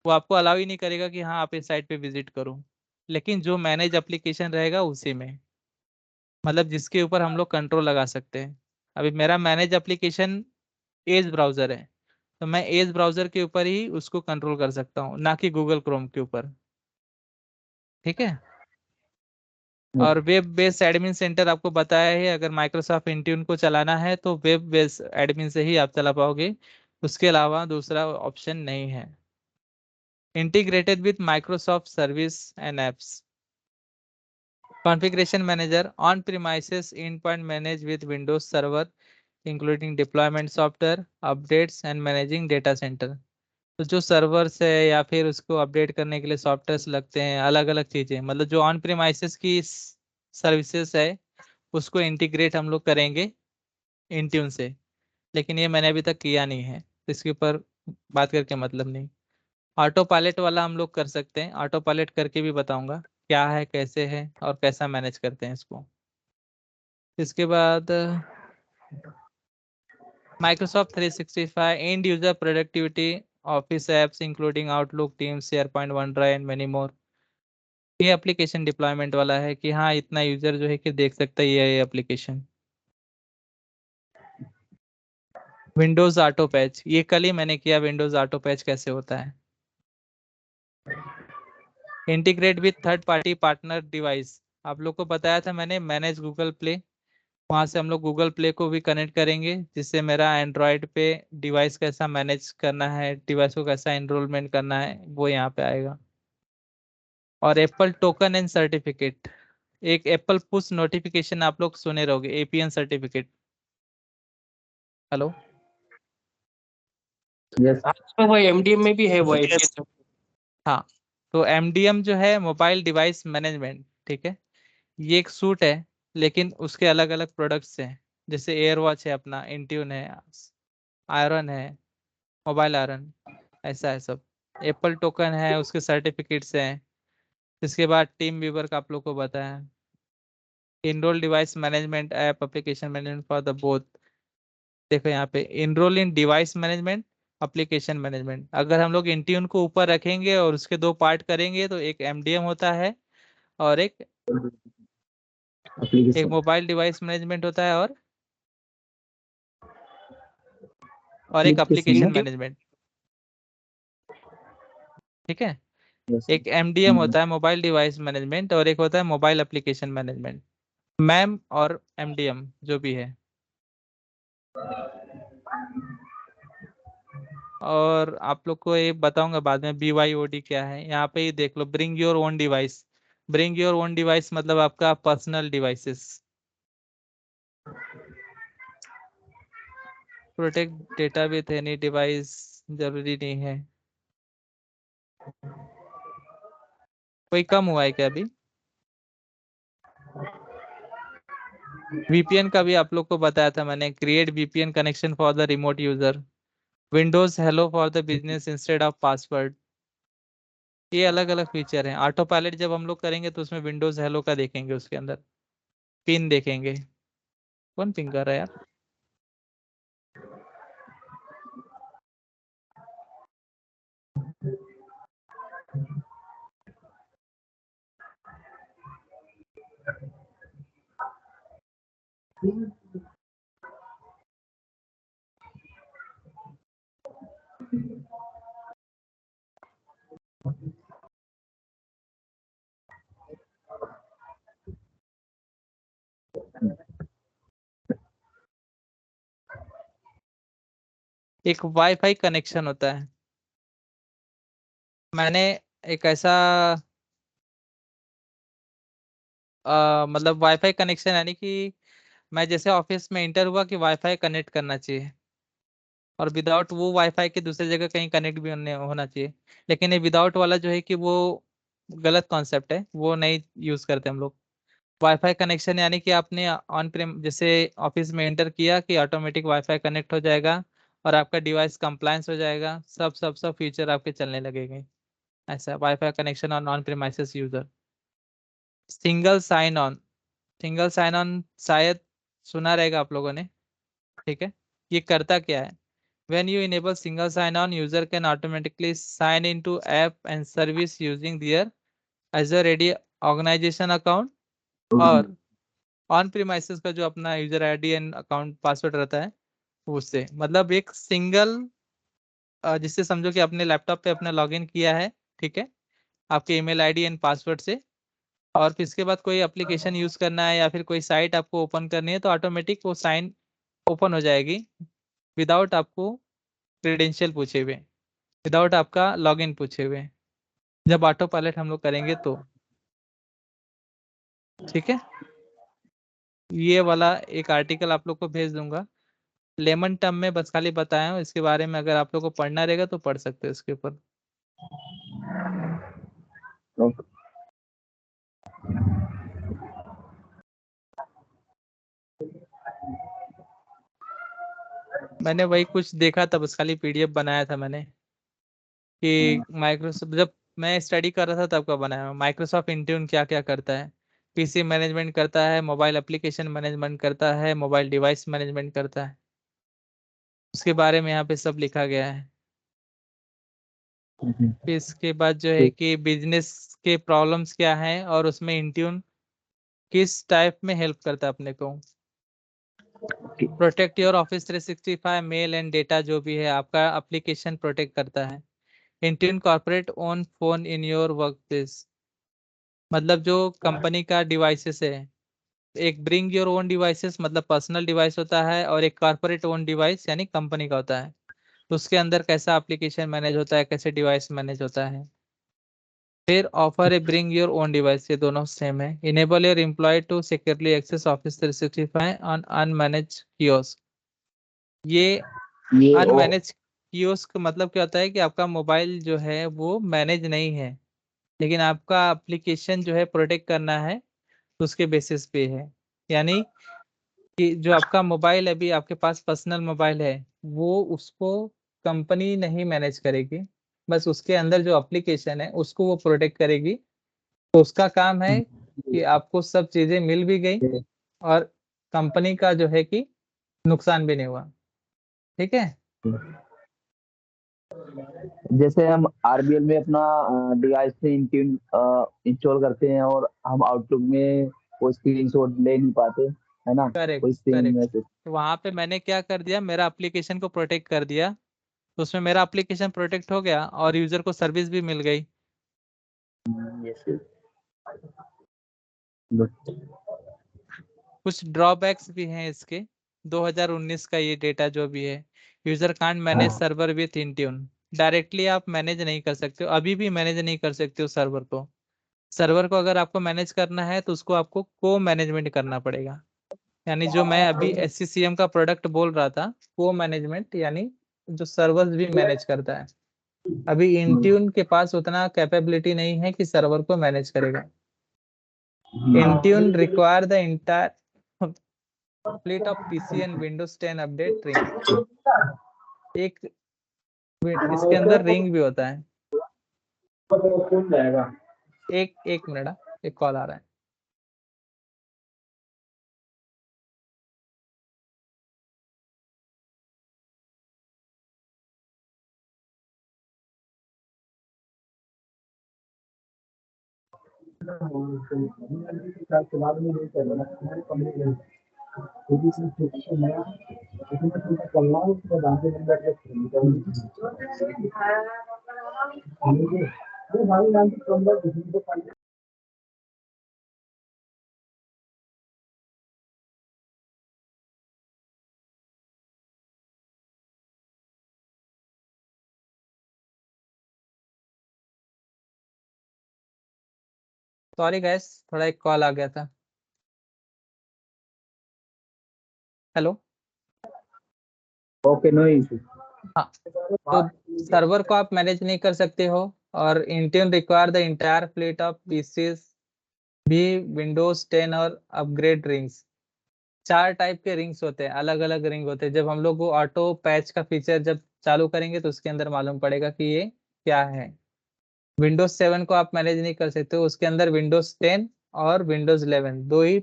वो आपको अलाउ ही नहीं करेगा कि हाँ आप इस साइट पे विजिट करो। लेकिन जो मैनेज एप्लीकेशन रहेगा उसी में, मतलब जिसके ऊपर हम लोग कंट्रोल लगा सकते हैं। अभी मेरा मैनेज एप्लीकेशन एज ब्राउजर है, तो मैं एज ब्राउजर के ऊपर ही उसको कंट्रोल कर सकता हूँ, ना कि गूगल क्रोम के ऊपर। ठीक है। और वेब बेस्ड एडमिन सेंटर आपको बताया है, अगर माइक्रोसॉफ्ट इंट्यून को चलाना है तो वेब बेस्ड एडमिन से ही आप चला पाओगे, उसके अलावा दूसरा ऑप्शन नहीं है। Integrated with Microsoft service and apps. Configuration manager on premises endpoint manage with Windows server including deployment software updates and managing data centre. तो जो सर्वर्स है या फिर उसको अपडेट करने के लिए सॉफ्टवेयर्स लगते हैं, अलग अलग चीज़ें, मतलब जो ऑन प्रीमाइसेस की सर्विसेज है उसको इंटीग्रेट हम लोग करेंगे इंट्यून से। लेकिन ये मैंने अभी तक किया नहीं है, तो इसके ऊपर बात करके मतलब नहीं। ऑटो पायलट वाला हम लोग कर सकते हैं, ऑटो पायलट करके भी बताऊंगा क्या है, कैसे है और कैसा मैनेज करते हैं इसको। इसके बाद Microsoft 365 and user productivity office apps including outlook teams SharePoint one drive and many more. ये एप्लीकेशन डिप्लॉयमेंट वाला है कि हाँ इतना यूजर जो है कि देख सकता है ये एप्लीकेशन। विंडोज ऑटो पैच, ये कल ही मैंने किया, विंडोज ऑटो पैच कैसे होता है। Integrate with third party partner device, आप लोग को बताया था मैंने, मैनेज गूगल प्ले। वहां से हम लोग गूगल प्ले को भी कनेक्ट करेंगे, जिससे मेरा एंड्रॉयड पे डिवाइस कैसा मैनेज करना है, डिवाइस को कैसा एनरोलमेंट करना है, वो यहाँ पे आएगा। और एप्पल टोकन एंड सर्टिफिकेट, एक एप्पल पुश नोटिफिकेशन आप लोग सुने रहोगे, एपीएन सर्टिफिकेट। हेलो। यस। हाँ तो वो एमडीएम में भी है वो APS। हाँ, तो एमडीएम जो है मोबाइल डिवाइस मैनेजमेंट, ठीक है, ये एक सूट है, लेकिन उसके अलग अलग प्रोडक्ट्स हैं। जैसे एयर वॉच है अपना, इंट्यून है, आयरन है, मोबाइल आयरन, ऐसा है सब। एप्पल टोकन है, उसके सर्टिफिकेट्स हैं। इसके बाद टीम व्यूवर का आप लोग को बताया। Enrol device management app application management for the both. देखो यहाँ पे enrol in device management application management, अगर हम लोग इंट्यून को ऊपर रखेंगे और उसके दो पार्ट करेंगे तो एक एमडीएम होता है और एक एप्लीकेशन। मोबाइल डिवाइस मैनेजमेंट होता है और एक एप्लीकेशन एप्लीकेशन। मैनेजमेंट। ठीक है। यस। एक एमडीएम होता है मोबाइल डिवाइस मैनेजमेंट और एक होता है मोबाइल एप्लीकेशन मैनेजमेंट, मैम और एमडीएम जो भी है। और आप लोग को ये बताऊंगा बाद में BYOD क्या है। यहाँ पे ही देख लो, bring your own device. Bring your own device मतलब आपका personal devices. Protect data with any device, जरूरी नहीं है। कोई कम हुआ है क्या अभी? VPN का भी आप लोग को बताया था मैंने, create VPN connection for the remote user. Windows hello for the business instead of password. ये अलग अलग फीचर हैं। ऑटो पायलट जब हम लोग करेंगे तो उसमें विंडोज हेलो का देखेंगे, उसके अंदर पिन देखेंगे। कौन पिन कर रहा है यार? एक वाईफाई कनेक्शन होता है। मैंने एक ऐसा मतलब वाईफाई कनेक्शन, यानी कि मैं जैसे ऑफिस में इंटर हुआ कि वाईफाई कनेक्ट करना चाहिए, और विदाउट वो वाईफाई के दूसरी जगह कहीं कनेक्ट भी होना चाहिए। लेकिन ये विदाउट वाला जो है कि वो गलत कॉन्सेप्ट है, वो नहीं यूज करते हम लोग। वाईफाई कनेक्शन यानी कि आपने ऑन प्रेम जैसे ऑफिस में एंटर किया कि ऑटोमेटिक वाईफाई कनेक्ट हो जाएगा और आपका डिवाइस कंप्लायंस हो जाएगा, सब फीचर आपके चलने लगेंगे। ऐसा wifi connection on on premises user. Single sign on शायद सुना रहेगा आप लोगों ने, ठीक है। ये करता क्या है? When you enable single sign-on, user can automatically sign into app and service using their Azure AD organization account और ऑन प्रीमाइसेस का जो अपना user ID and account password रहता है उससे, मतलब एक सिंगल, जिससे समझो कि अपने लैपटॉप पे अपना लॉगिन किया है, ठीक है, आपके ईमेल आईडी एंड पासवर्ड से, और फिर इसके बाद कोई एप्लीकेशन यूज करना है या फिर कोई साइट आपको ओपन करनी है तो ऑटोमेटिक वो साइन ओपन हो जाएगी विदाउट आपको क्रेडेंशियल पूछे हुए, विदाउट आपका लॉगिन पूछे हुए, जब ऑटो पायलट हम लोग करेंगे तो, ठीक है। ये वाला एक आर्टिकल आप लोग को भेज दूंगा, लेमन टर्म में बस खाली बताया हूँ, इसके बारे में अगर आप लोग को पढ़ना रहेगा तो पढ़ सकते हो इसके ऊपर। मैंने वही कुछ देखा था, बस खाली पीडीएफ बनाया था मैंने कि माइक्रोसॉफ्ट, जब मैं स्टडी कर रहा था तब का बनाया। माइक्रोसॉफ्ट इंट्यून क्या क्या करता है, पीसी मैनेजमेंट करता है, मोबाइल एप्लीकेशन मैनेजमेंट करता है, मोबाइल डिवाइस मैनेजमेंट करता है, उसके बारे में यहाँ पे सब लिखा गया है। फिर इसके बाद जो है कि बिजनेस के प्रॉब्लम्स क्या हैं और उसमें इंट्यून किस टाइप में हेल्प करता है अपने को। Protect your office 365 male and data, जो भी है आपका एप्लीकेशन प्रोटेक्ट करता है। Intune corporate own phone in your work place, मतलब जो कंपनी का डिवाइसेस है, एक ब्रिंग योर ओन डिवाइसेस मतलब पर्सनल डिवाइस होता है, और एक कॉर्पोरेट ओन डिवाइस यानी कंपनी का होता है, तो उसके अंदर कैसा एप्लीकेशन मैनेज होता है, कैसे डिवाइस मैनेज होता है। फिर offer a bring your own device, ये दोनों सेम है। Enable your employ to securely access Office 365 on unmanaged kiosk, ये अनमैनेज कियोस्क मतलब क्या होता है कि आपका मोबाइल जो है वो मैनेज नहीं है, लेकिन आपका एप्लीकेशन जो है प्रोटेक्ट करना है तो उसके बेसिस पे है। यानी कि जो आपका मोबाइल अभी आपके पास पर्सनल मोबाइल है वो उसको कंपनी नहीं मैनेज करेगी, बस उसके अंदर जो एप्लीकेशन है उसको वो प्रोटेक्ट करेगी, तो उसका काम है कि आपको सब चीजें मिल भी गई और कंपनी का जो है कि नुकसान भी नहीं हुआ, ठीक है। जैसे हम आरबीएल में अपना डिवाइस से इंट्यून इंस्टॉल करते हैं और हम आउटलुक में वो स्क्रीनशॉट ले नहीं पाते, है ना, करेक्ट कोई सेम करेक्ट, मैसेज। तो वहां पे मैंने क्या कर दिया, मेरा एप्लीकेशन को प्रोटेक्ट कर दिया, तो उसमें मेरा एप्लीकेशन प्रोटेक्ट हो गया और यूजर को सर्विस भी मिल गई। यस। कुछ ड्रॉबैक्स भी हैं इसके, 2019 का ये डेटा जो भी है, user can't manage server with Intune, directly आप मैनेज नहीं कर सकते हो, अभी भी मैनेज नहीं कर सकते हो सर्वर को। सर्वर को अगर आपको मैनेज करना है तो उसको आपको को मैनेजमेंट करना पड़ेगा, यानी जो मैं अभी SCCM का प्रोडक्ट बोल रहा था, को मैनेजमेंट यानी जो सर्वर्स भी मैनेज करता है। अभी इंट्यून के पास उतना कैपेबिलिटी नहीं है कि सर्वर को मैनेज करेगा। Intune require the entire fleet of PC and Windows 10 update ring, एक इसके अंदर रिंग भी होता है। एक एक मिनट, एक कॉल आ रहा है। सॉरी गैस, थोड़ा एक कॉल आ गया था। हेलो। Okay, no issue. हाँ, तो सर्वर को आप मैनेज नहीं कर सकते हो, और Intune require the entire fleet of PCs भी विंडोज 10 और अपग्रेड रिंग्स। 4 टाइप के रिंग्स होते हैं, अलग अलग रिंग होते हैं। जब हम लोग को ऑटो पैच का फीचर जब चालू करेंगे तो उसके अंदर मालूम पड़ेगा कि ये क्या है। विंडोज 7 को आप मैनेज नहीं कर सकते हो, उसके अंदर विंडोज 10 और विंडोज 11 दो ही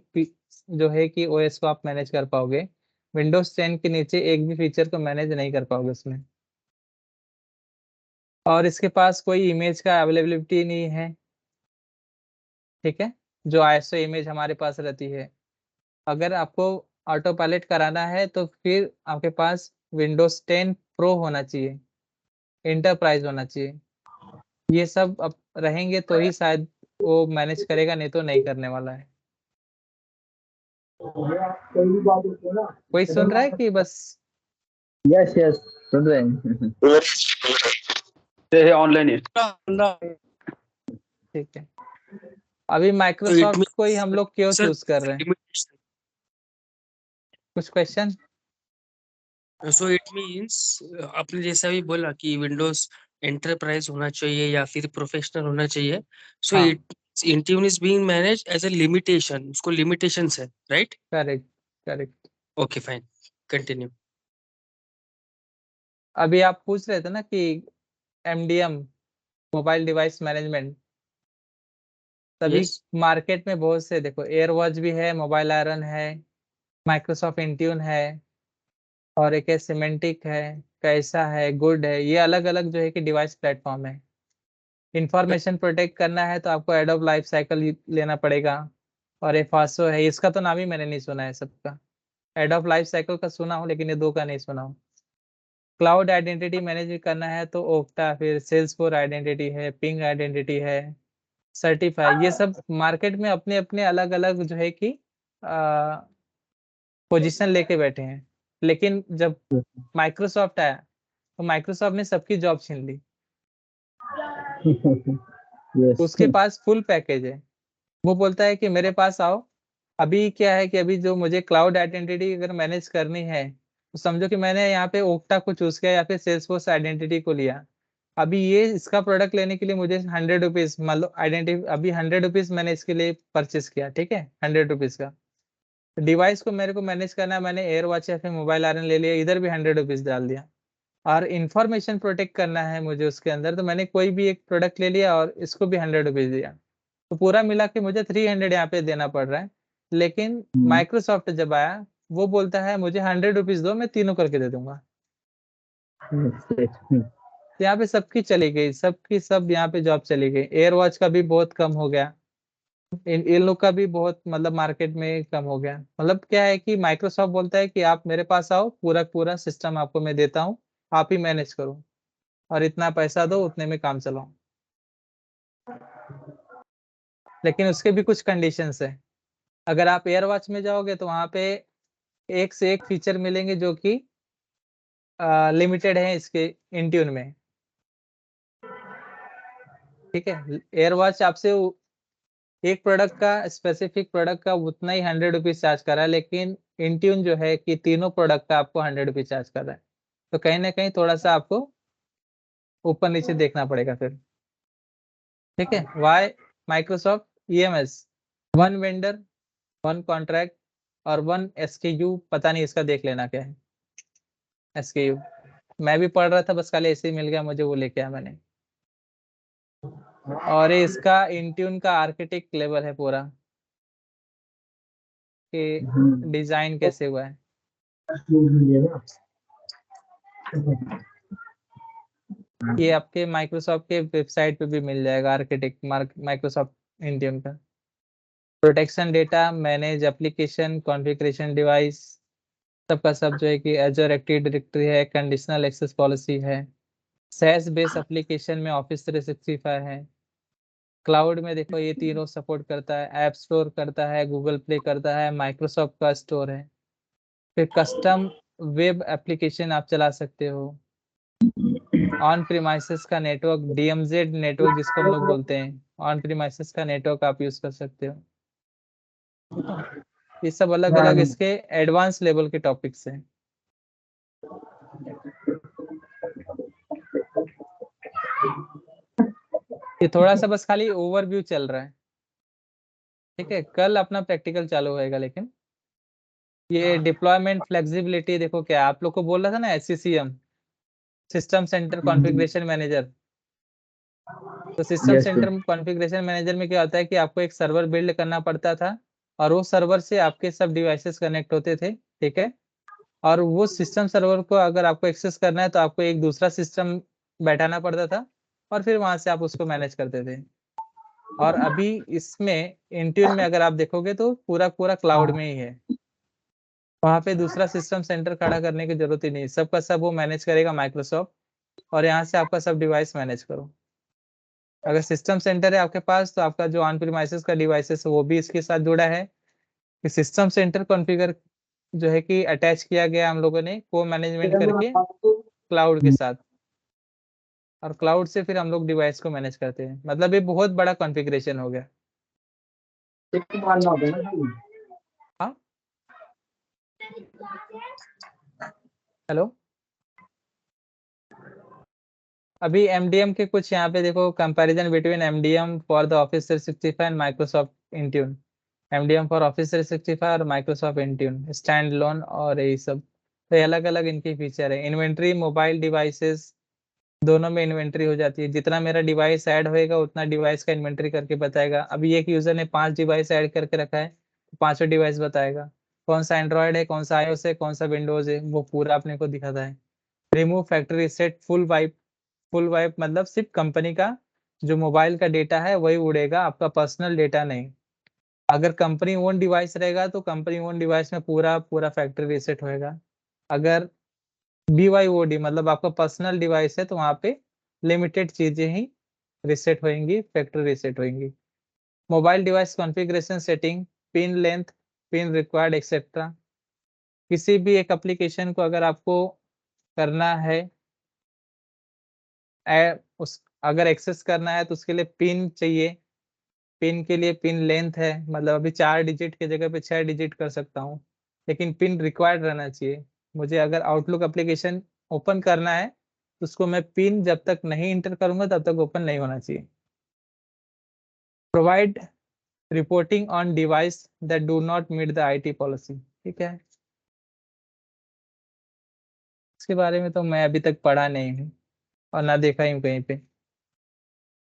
जो है कि ओएस को आप मैनेज कर पाओगे। विंडोज 10 के नीचे एक भी फीचर को मैनेज नहीं कर पाओगे उसमें। और इसके पास कोई इमेज का अवेलेबिलिटी नहीं है, ठीक है, जो आईएसओ इमेज हमारे पास रहती है। अगर आपको ऑटो पायलट कराना है तो फिर आपके पास विंडोज 10 प्रो होना चाहिए, इंटरप्राइज होना चाहिए। ये सब अब रहेंगे तो ही शायद वो मैनेज करेगा, नहीं तो नहीं करने वाला है। कोई सुन रहा है कि बस? यस यस, सुन रहे हैं। ऑनलाइन है। ठीक है, अभी माइक्रोसॉफ्ट को ही हम लोग क्यों Sir, चूज कर रहे हैं? कुछ क्वेश्चन? सो इट मीन्स आपने जैसा भी बोला कि विंडोज एंटरप्राइज होना चाहिए या फिर प्रोफेशनल होना चाहिए, सो हाँ। It Intune is being manage as a limitation, उसको लिमिटेशंस है, right? Correct correct. Okay fine, continue. अभी आप पूछ रहे थे ना कि एमडीएम, मोबाइल डिवाइस मैनेजमेंट, तभी यस, मार्केट में बहुत से, देखो एयर वॉच भी है, मोबाइल आयरन है, माइक्रोसॉफ्ट इंट्यून है, और एक है सिमेंटिक है, कैसा है, गुड है। ये अलग अलग जो है कि डिवाइस प्लेटफॉर्म है। इंफॉर्मेशन प्रोटेक्ट करना है तो आपको एडोब लाइफ साइकिल लेना पड़ेगा, और एफासो है, इसका तो नाम ही मैंने नहीं सुना है सबका। एडोब लाइफ साइकिल का सुना हूँ लेकिन ये दो का नहीं सुना हूँ। क्लाउड आइडेंटिटी मैनेज करना है तो ओक्टा, फिर सेल्सफोर्स आइडेंटिटी है, पिंग आइडेंटिटी है, सर्टिफाई। ये सब मार्केट में अपने अपने अलग अलग जो है कि पोजीशन लेके बैठे हैं। लेकिन जब माइक्रोसॉफ्ट आया तो माइक्रोसॉफ्ट ने सबकी जॉब छीन ली। यस। उसके पास फुल पैकेज है। वो बोलता है कि मेरे पास आओ। अभी क्या है कि अभी जो मुझे क्लाउड आइडेंटिटी अगर मैनेज करनी है तो समझो कि मैंने यहाँ पे ओक्टा को चूज किया या फिर सेल्सफोर्स आइडेंटिटी को लिया। अभी ये इसका प्रोडक्ट लेने के लिए मुझे 100 रुपीज, मान लो आइडेंटिटी, अभी 100 रुपीज मैंने इसके लिए परचेस किया, ठीक है, 100 रुपीज का। डिवाइस को मेरे को मैनेज करना है, मैंने एयर वॉच या फिर मोबाइल आयरन ले लिया, इधर भी 100 रुपीज डाल दिया। और इन्फॉर्मेशन प्रोटेक्ट करना है मुझे उसके अंदर, तो मैंने कोई भी एक प्रोडक्ट ले लिया और इसको भी 100 रुपीज दिया। तो पूरा मिला के मुझे 300 यहाँ पे देना पड़ रहा है। लेकिन माइक्रोसॉफ्ट जब आया वो बोलता है मुझे 100 रुपीज दो, मैं तीनों करके दे दूंगा। तो यहाँ पे सबकी चली गई, सबकी सब यहाँ पे जॉब चली गई। एयर वॉच का भी बहुत कम हो गया, इन लोग का भी बहुत, मतलब मार्केट में कम हो गया। मतलब क्या है कि माइक्रोसॉफ्ट बोलता है कि आप मेरे पास आओ, पूरा पूरा सिस्टम आपको मैं देता हूँ, आप ही मैनेज करो, और इतना पैसा दो, उतने में काम चलाओ। लेकिन उसके भी कुछ कंडीशंस है। अगर आप एयर वॉच में जाओगे तो वहाँ पे एक से एक फीचर मिलेंगे जो कि लिमिटेड है इसके इंट्यून में, ठीक है। एयर वॉच आपसे एक प्रोडक्ट का, स्पेसिफिक प्रोडक्ट का उतना ही 100 रुपीज चार्ज कर रहा है, लेकिन इंट्यून जो है कि तीनों प्रोडक्ट का आपको 100 रुपीज चार्ज कर रहा है। तो कहीं ना कहीं थोड़ा सा आपको ऊपर नीचे देखना पड़ेगा फिर, ठीक है। Why Microsoft EMS, one vendor, one contract और वन एसकेयू, पता नहीं इसका देख लेना क्या है एसकेयू। मैं भी पढ़ रहा था, बस खाली ऐसे ही मिल गया मुझे, वो लेके आया मैंने। और ये इसका इंट्यून का आर्किटेक्ट लेवल है पूरा, कि डिजाइन कैसे हुआ है। ये आपके माइक्रोसॉफ्ट के वेबसाइट पे भी मिल जाएगा, आर्किटेक्ट माइक्रोसॉफ्ट इंडियन का। Protection data manage, application configuration, device, सबका सब जो है कि एजर एक्टिव डायरेक्टरी है, कंडीशनल एक्सेस पॉलिसी है। सैस बेस एप्लीकेशन में ऑफिस 365 है। क्लाउड में देखो ये तीनों सपोर्ट करता है, ऐप स्टोर करता है, गूगल प्ले करता है, माइक्रोसॉफ्ट का स्टोर है। फिर कस्टम वेब एप्लीकेशन आप चला सकते हो। ऑन प्रीमाइसेस का नेटवर्क, डीएमजेड नेटवर्क जिसको हम लोग बोलते हैं, ऑन प्रीमाइसेस का नेटवर्क आप यूज कर सकते हो। ये सब अलग अलग इसके एडवांस लेवल के टॉपिक्स हैं। ये थोड़ा सा बस खाली ओवरव्यू चल रहा है, ठीक है। कल अपना प्रैक्टिकल चालू होएगा। लेकिन ये डिप्लॉयमेंट फ्लेक्सिबिलिटी देखो, क्या आप लोग को बोल रहा था ना, एससीसीएम, सिस्टम सेंटर कॉन्फ़िगरेशन मैनेजर, तो system Yes, centre configuration manager में क्या होता है कि आपको एक सर्वर बिल्ड करना पड़ता था और वो सर्वर से आपके सब डिवाइसेस कनेक्ट होते थे, ठीक है। और वो सिस्टम सर्वर को अगर आपको एक्सेस करना है तो आपको एक दूसरा सिस्टम बैठाना पड़ता था और फिर वहां से आप उसको मैनेज करते थे। और अभी इसमें इंट्यून में अगर आप देखोगे तो पूरा क्लाउड में ही है, वहां पे दूसरा सिस्टम सेंटर खड़ा करने की जरूरत ही नहीं, सबका सब वो मैनेज करेगा माइक्रोसॉफ्ट, और यहाँ से आपका सब डिवाइस मैनेज करो। अगर सिस्टम सेंटर है आपके पास तो आपका जो ऑन प्रीमाइसेस का डिवाइसेस है वो भी इसके साथ जुड़ा है कि सिस्टम सेंटर कॉन्फ़िगर जो है कि अटैच किया गया हम लोगों ने को मैनेजमेंट करके क्लाउड के साथ, और क्लाउड से फिर हम लोग डिवाइस को मैनेज करते हैं। मतलब ये बहुत बड़ा कॉन्फ़िगरेशन हो गया। हाँ, हेलो, अभी एमडीएम के कुछ यहाँ पे देखो comparison between MDM for the office 365 and Microsoft Intune. MDM for Office 365 और माइक्रोसॉफ्ट इंट्यून स्टैंड लोन और यही सब, तो अलग अलग इनके फीचर है। इन्वेंट्री मोबाइल डिवाइसेस दोनों में इन्वेंट्री हो जाती है, जितना मेरा डिवाइस ऐड होएगा उतना डिवाइस का इन्वेंट्री करके बताएगा। अभी एक यूजर ने 5 डिवाइस ऐड करके रखा है तो 5 डिवाइस बताएगा, कौन सा एंड्रॉयड है, कौन सा आईओएस है, कौन सा विंडोज है, वो पूरा अपने को दिखाता है। Remove factory set full wipe मतलब सिर्फ कंपनी का जो मोबाइल का डेटा है वही उड़ेगा, आपका पर्सनल डेटा नहीं। अगर कंपनी ओन डिवाइस रहेगा तो कंपनी ओन डिवाइस में पूरा फैक्ट्री रीसेट होएगा। अगर BYOD मतलब आपका पर्सनल डिवाइस है तो वहां पे लिमिटेड चीजें ही रीसेट होंगी, फैक्ट्री रीसेट होंगी। Mobile device configuration setting, pin length, pin required etcetera. किसी भी एक एप्लीकेशन को अगर आपको करना है उस अगर एक्सेस करना है तो उसके लिए पिन चाहिए। पिन के लिए पिन लेंथ है, मतलब अभी 4 डिजिट की जगह पे 6 डिजिट कर सकता हूँ, लेकिन पिन रिक्वायर्ड रहना चाहिए। मुझे अगर आउटलुक एप्लीकेशन ओपन करना है तो उसको मैं पिन जब तक नहीं इंटर करूंगा तब तक ओपन नहीं होना चाहिए। Provide reporting on device that do not meet the IT policy, ठीक है। इसके बारे में तो मैं अभी तक पढ़ा नहीं हूँ और ना देखा ही हूँ कहीं पे।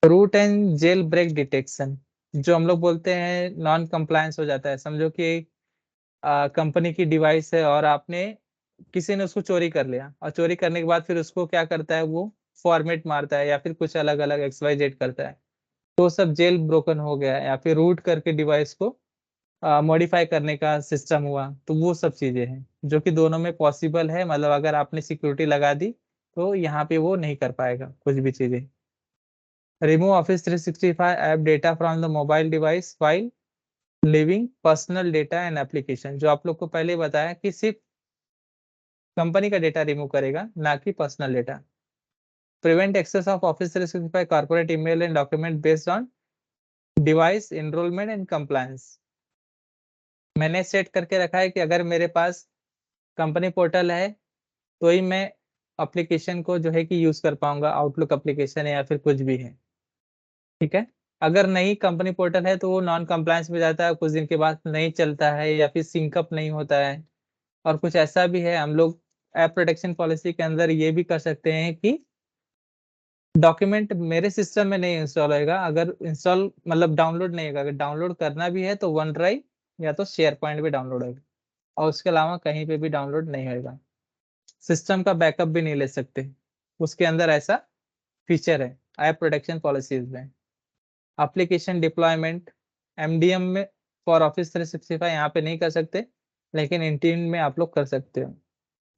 Root and jailbreak detection, जो हम लोग बोलते हैं नॉन कंप्लायंस हो जाता है, समझो कि कंपनी की डिवाइस है और आपने किसी ने उसको चोरी कर लिया, और चोरी करने के बाद फिर उसको क्या करता है, वो फॉर्मेट मारता है या फिर कुछ अलग अलग XYZ करता है, तो सब जेल ब्रोकन हो गया या फिर रूट करके डिवाइस को मॉडिफाई करने का सिस्टम हुआ, तो वो सब चीजें हैं जो कि दोनों में पॉसिबल है। मतलब अगर आपने सिक्योरिटी लगा दी तो यहाँ पे वो नहीं कर पाएगा कुछ भी चीजें। Remove office 365 app data from the mobile device file living personal data and application, जो आप लोग को पहले बताया कि सिर्फ कंपनी का डेटा रिमूव करेगा ना कि personal data. Prevent access of Office 365 corporate email and document based on device enrolment and compliance. मैंने सेट करके रखा है कि अगर मेरे पास कंपनी पोर्टल है तो ही मैं एप्लीकेशन को जो है कि यूज कर पाऊंगा, आउटलुक एप्लीकेशन है या फिर कुछ भी है, ठीक है। अगर नहीं कंपनी पोर्टल है तो वो नॉन कंप्लायंस में जाता है, कुछ दिन के बाद नहीं चलता है या फिर सिंकअप नहीं होता है। और कुछ ऐसा भी है, हम लोग ऐप प्रोटेक्शन पॉलिसी के अंदर ये भी कर सकते हैं कि डॉक्यूमेंट मेरे सिस्टम में नहीं इंस्टॉल होएगा, अगर इंस्टॉल मतलब डाउनलोड नहीं होगा, अगर डाउनलोड करना भी है तो वन ड्राइव या तो शेयर पॉइंट पे डाउनलोड होगा, और उसके अलावा कहीं पे भी डाउनलोड नहीं होगा। सिस्टम का बैकअप भी नहीं ले सकते, उसके अंदर ऐसा फीचर है ऐप प्रोटेक्शन पॉलिसीज में। एप्लीकेशन डिप्लॉयमेंट एमडीएम में फॉर ऑफिस 365 यहाँ पे नहीं कर सकते, लेकिन इंटीन में आप लोग कर सकते हो।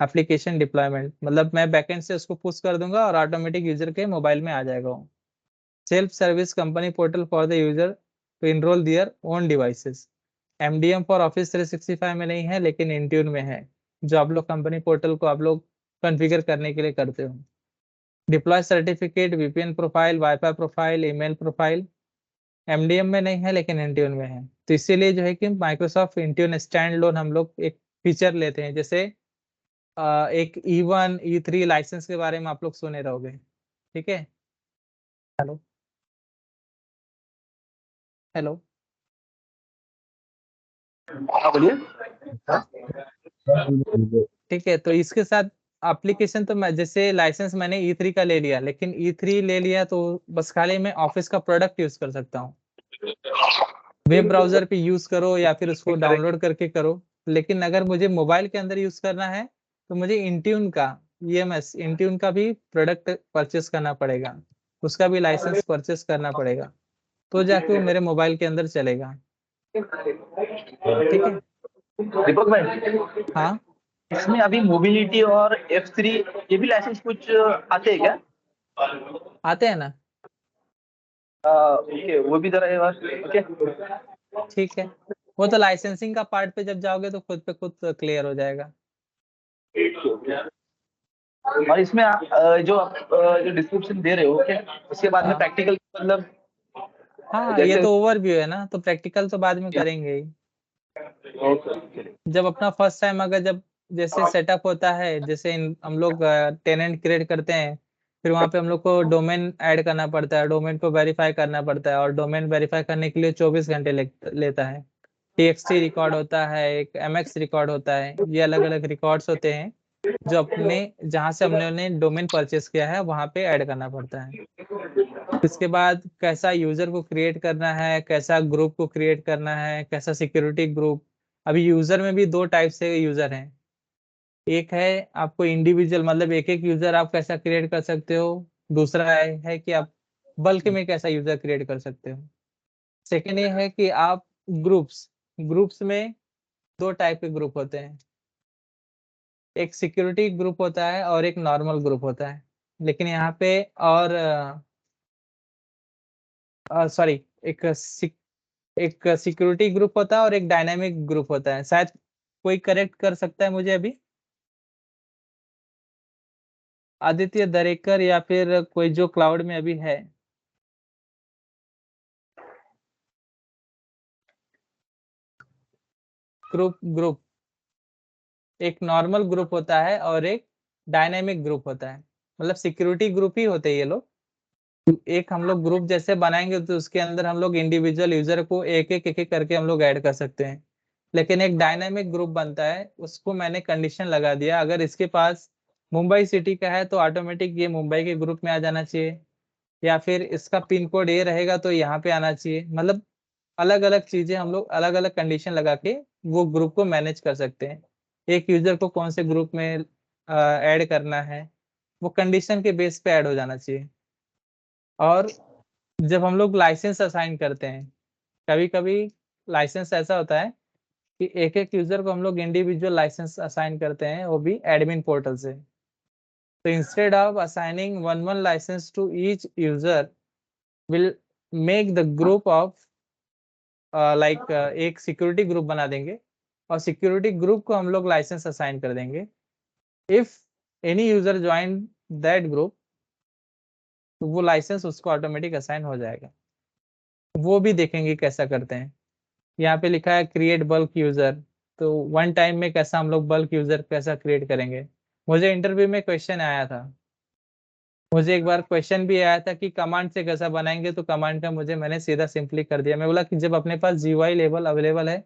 एप्लीकेशन डिप्लॉयमेंट मतलब मैं बैकएंड से उसको पुश कर दूंगा और ऑटोमेटिक यूजर के मोबाइल में आ जाएगा वो। Self service company portal for the user to enrol their own devices, MDM for Office 365 में नहीं है लेकिन इंट्यून में है, जो आप लोग कंपनी पोर्टल को आप लोग कॉन्फ़िगर करने के लिए करते हो। Deploy certificate, VPN profile, wifi profile, email profile MDM में नहीं है लेकिन इंट्यून में है, तो इसीलिए जो है कि माइक्रोसॉफ्ट इंट्यून स्टैंड लोन हम लोग एक फीचर लेते हैं। जैसे एक E1 E3 लाइसेंस के बारे में आप लोग सुने रहोगे, ठीक है। हेलो हेलो, हाँ बोलिए। ठीक है। तो इसके साथ एप्लीकेशन तो मैं जैसे लाइसेंस मैंने E3 का ले लिया, लेकिन E3 ले लिया तो बस खाली मैं ऑफिस का प्रोडक्ट यूज कर सकता हूँ। वेब ब्राउजर पे यूज करो या फिर उसको डाउनलोड करके करो, लेकिन अगर मुझे मोबाइल के अंदर यूज करना है तो मुझे इंट्यून का EMS इंट्यून का भी प्रोडक्ट परचेस करना पड़ेगा, उसका भी लाइसेंस परचेस करना पड़ेगा, तो जाके वो मेरे मोबाइल के अंदर चलेगा। ठीक है। दीपक भाई, हाँ इसमें अभी मोबिलिटी और F3 ये भी लाइसेंस कुछ आते हैं क्या? आते हैं ना। ओके, वो भी जरा ये बात ओके। ठीक है, वो तो लाइसेंसिंग का पार्ट पे जब जाओगे तो खुद पे खुद क्लियर हो जाएगा। और इसमें आप जो डिस्क्रिप्शन दे रहे हो ओके, उसके बाद में हाँ। प्रैक्टिकल मतलब हाँ ये जैसे तो ओवरव्यू है ना, तो प्रैक्टिकल तो बाद में करेंगे ही। ओके जब अपना फर्स्ट टाइम अगर जब जैसे सेटअप होता है, जैसे हम लोग टेनेंट क्रिएट करते हैं, फिर वहाँ पे हम लोग को डोमेन ऐड करना पड़ता है, डोमेन को वेरीफाई करना पड़ता है, और डोमेन वेरीफाई करने के लिए 24 घंटे लेता है। TXT रिकॉर्ड होता है, एक MX रिकॉर्ड होता है, ये अलग अलग रिकॉर्ड्स होते हैं जो अपने जहाँ से हमने डोमेन परचेस किया है वहाँ पे ऐड करना पड़ता है। इसके बाद कैसा यूजर को क्रिएट करना है, कैसा ग्रुप को क्रिएट करना है, कैसा सिक्योरिटी ग्रुप। अभी यूजर में भी 2 टाइप से यूजर हैं। एक है आपको इंडिविजुअल, मतलब एक एक यूजर आप कैसा क्रिएट कर सकते हो। दूसरा है कि आप बल्क में कैसा यूजर क्रिएट कर सकते हो। सेकेंड ये है कि आप ग्रुप्स ग्रुप्स में 2 टाइप के ग्रुप होते हैं, एक सिक्योरिटी ग्रुप होता है और एक नॉर्मल ग्रुप होता है। लेकिन यहाँ पे और सॉरी, एक एक सिक्योरिटी ग्रुप होता है और एक डायनामिक ग्रुप होता है। शायद कोई करेक्ट कर सकता है मुझे अभी, आदित्य दरेकर या फिर कोई जो क्लाउड में अभी है। ग्रुप एक नॉर्मल ग्रुप होता है और एक डायनामिक ग्रुप होता है, मतलब सिक्योरिटी ग्रुप ही होते हैं ये लोग। एक हम लोग ग्रुप जैसे बनाएंगे तो उसके अंदर हम लोग इंडिविजुअल यूजर को एक एक करके हम लोग ऐड कर सकते हैं। लेकिन एक डायनामिक ग्रुप बनता है, उसको मैंने कंडीशन लगा दिया, अगर इसके पास मुंबई सिटी का है तो ऑटोमेटिक ये मुंबई के ग्रुप में आ जाना चाहिए, या फिर इसका पिन कोड ये रहेगा तो यहाँ पे आना चाहिए। मतलब अलग अलग चीजें हम लोग अलग अलग कंडीशन लगा के वो ग्रुप को मैनेज कर सकते हैं। एक यूजर को कौन से ग्रुप में ऐड करना है, वो कंडीशन के बेस पे ऐड हो जाना चाहिए। और जब हम लोग लाइसेंस असाइन करते हैं, कभी कभी लाइसेंस ऐसा होता है कि एक एक यूजर को हम लोग इंडिविजुअल लाइसेंस असाइन करते हैं, वो भी एडमिन पोर्टल से। तो instead of assigning one licence to each user, will make the group of like एक सिक्योरिटी ग्रुप बना देंगे, और सिक्योरिटी ग्रुप को हम लोग लाइसेंस असाइन कर देंगे। If any user join that group, तो वो लाइसेंस उसको ऑटोमेटिक असाइन हो जाएगा। वो भी देखेंगे कैसा करते हैं। यहाँ पे लिखा है क्रिएट बल्क यूजर, तो वन टाइम में कैसा हम लोग बल्क यूजर कैसा क्रिएट करेंगे। मुझे इंटरव्यू में क्वेश्चन आया था, मुझे एक बार क्वेश्चन भी आया था कि कमांड से कैसा बनाएंगे, तो कमांड का मैंने सीधा सिंपली कर दिया। मैं बोला कि जब अपने पास GUI लेवल अवेलेबल है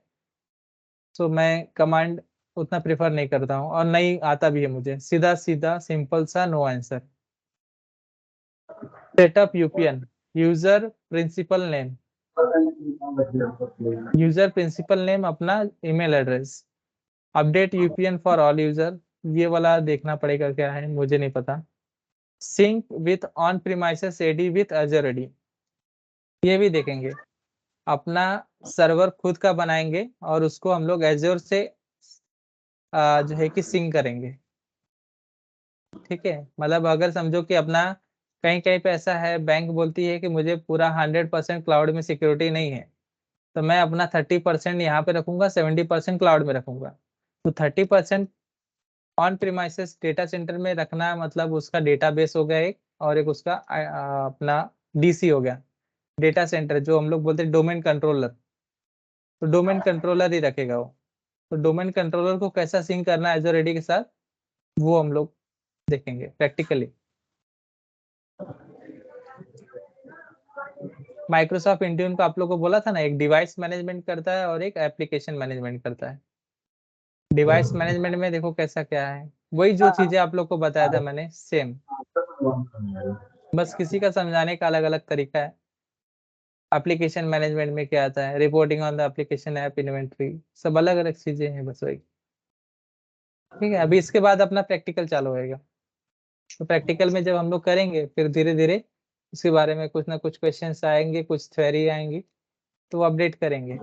तो मैं कमांड उतना प्रेफर नहीं करता हूँ, और नहीं आता भी है मुझे, सीधा सीधा सिंपल सा no answer. Setup UPN, user principal name, user principal name अपना email address, update UPN for all user, ये वाला देखना पड़ेगा क्या है मुझे नहीं पता। Sync with on premises AD with Azure AD, ये भी देखेंगे। अपना सर्वर खुद का बनाएंगे और उसको हम लोग Azure से जो है कि सिंक करेंगे। ठीक है, मतलब अगर समझो कि अपना कहीं कहीं पे ऐसा है, बैंक बोलती है कि मुझे पूरा 100% क्लाउड में सिक्योरिटी नहीं है, तो मैं अपना 30% यहाँ पे रखूंगा, 70% क्लाउड में रखूंगा। तो 30% ऑन प्रीमाइसेस डेटा सेंटर में रखना, मतलब उसका डेटाबेस हो गया एक, और एक उसका अपना DC हो गया, डेटा सेंटर जो हम लोग बोलते हैं डोमेन कंट्रोलर, तो डोमेन कंट्रोलर ही रखेगा वो। तो डोमेन कंट्रोलर को कैसा सिंक करना है Azure AD के साथ, वो हम लोग देखेंगे प्रैक्टिकली। माइक्रोसॉफ्ट इंट्यून को आप लोग को बोला था ना, एक डिवाइस मैनेजमेंट करता है और एक एप्लीकेशन मैनेजमेंट करता है। डिवाइस मैनेजमेंट में देखो कैसा क्या है, वही जो चीजें आप लोग को बताया था मैंने सेम, बस किसी का समझाने का अलग अलग तरीका है। एप्लीकेशन मैनेजमेंट में क्या आता है, reporting on the application app inventory, सब अलग अलग चीजें हैं बस वही। ठीक है, अभी इसके बाद अपना प्रैक्टिकल चालू होएगा, तो प्रैक्टिकल में जब हम लोग करेंगे फिर धीरे धीरे इसके बारे में कुछ ना कुछ क्वेश्चंस आएंगे, कुछ थ्योरी आएंगी, तो अपडेट करेंगे।